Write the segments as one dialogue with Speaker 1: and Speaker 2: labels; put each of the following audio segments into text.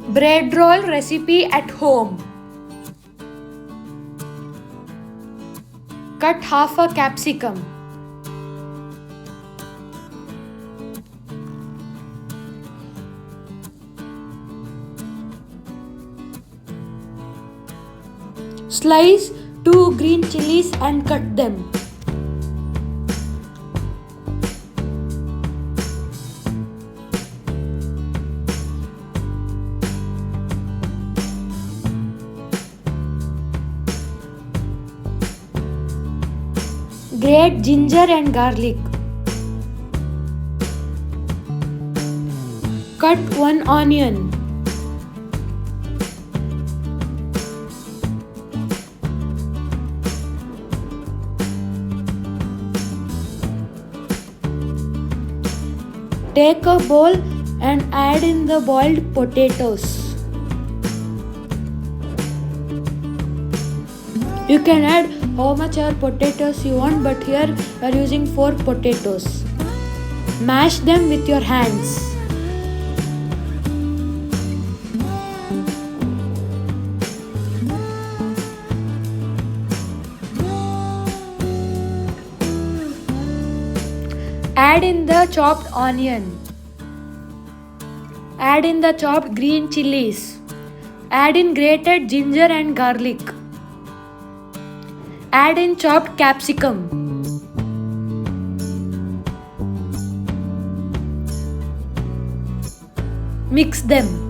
Speaker 1: Bread roll recipe at home. Cut half a capsicum. Slice 2 green chillies and cut them. Grate ginger and garlic. Cut 1 onion. Take a bowl and add in the boiled potatoes. You can add how much potatoes you want, but here we are using 4 potatoes. Mash them with your hands. Add in the chopped onion. Add in the chopped green chilies. Add in grated ginger and garlic. Add in chopped capsicum. Mix them.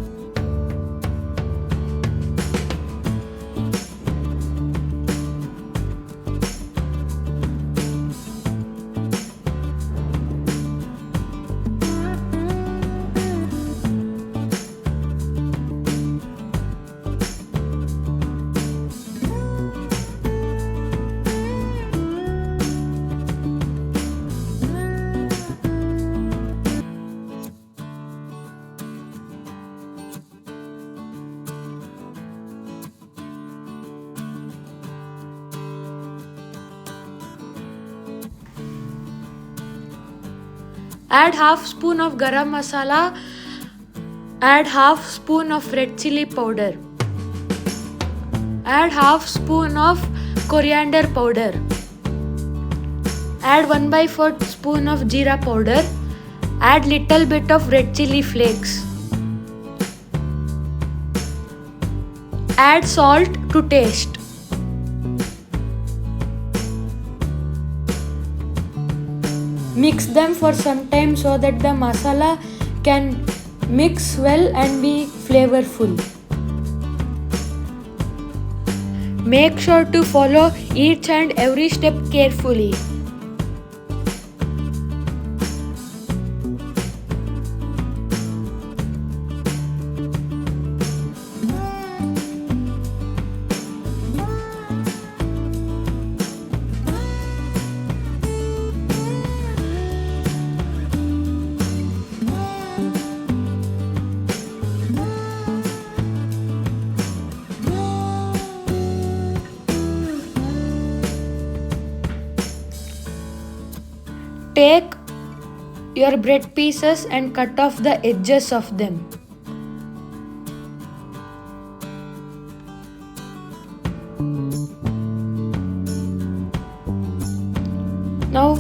Speaker 1: Add half spoon of garam masala. Add half spoon of red chilli powder. Add half spoon of coriander powder. Add 1/4 spoon of jeera powder. Add little bit of red chilli flakes. Add salt to taste. Mix them for some time so that the masala can mix well and be flavorful. Make sure to follow each and every step carefully. Take your bread pieces and cut off the edges of them. Now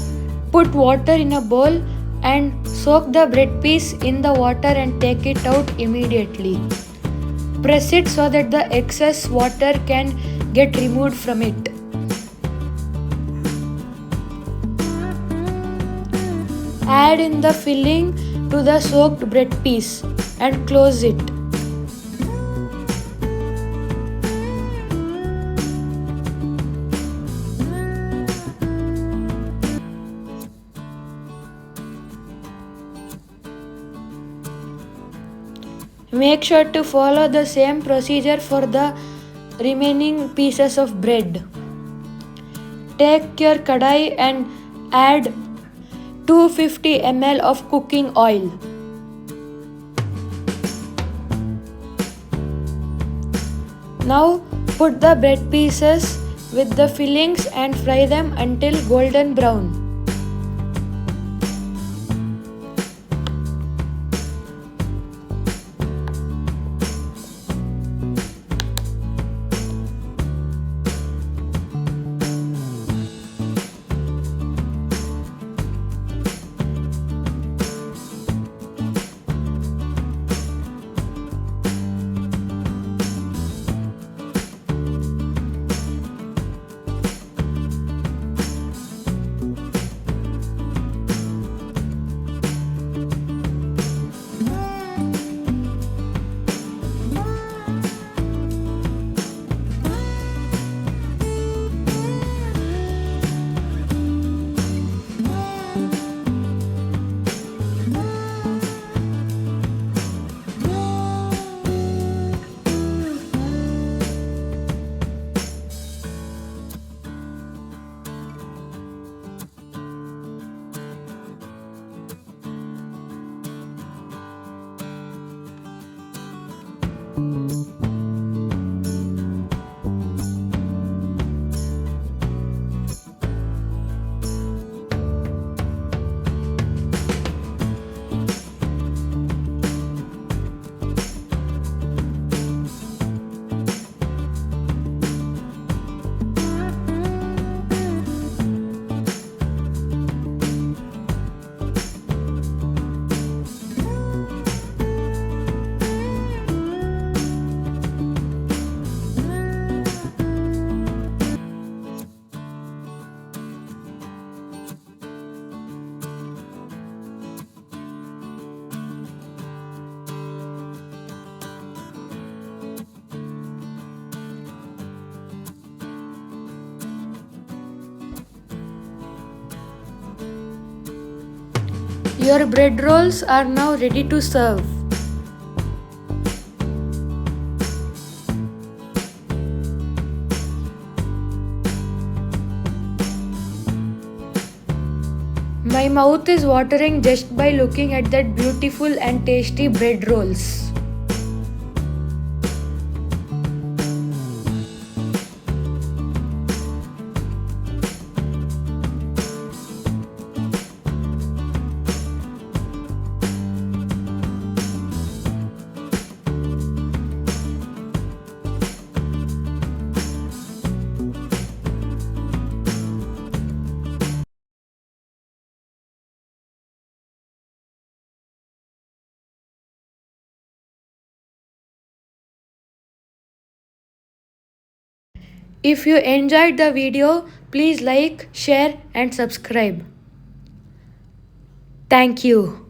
Speaker 1: put water in a bowl and soak the bread piece in the water and take it out immediately. Press it so that the excess water can get removed from it. Add in the filling to the soaked bread piece and close it. Make sure to follow the same procedure for the remaining pieces of bread. Take your kadai and add 250 ml of cooking oil. Now put the bread pieces with the fillings and fry them until golden brown. Your bread rolls are now ready to serve. My mouth is watering just by looking at that beautiful and tasty bread rolls. If you enjoyed the video, please like, share and subscribe. Thank you.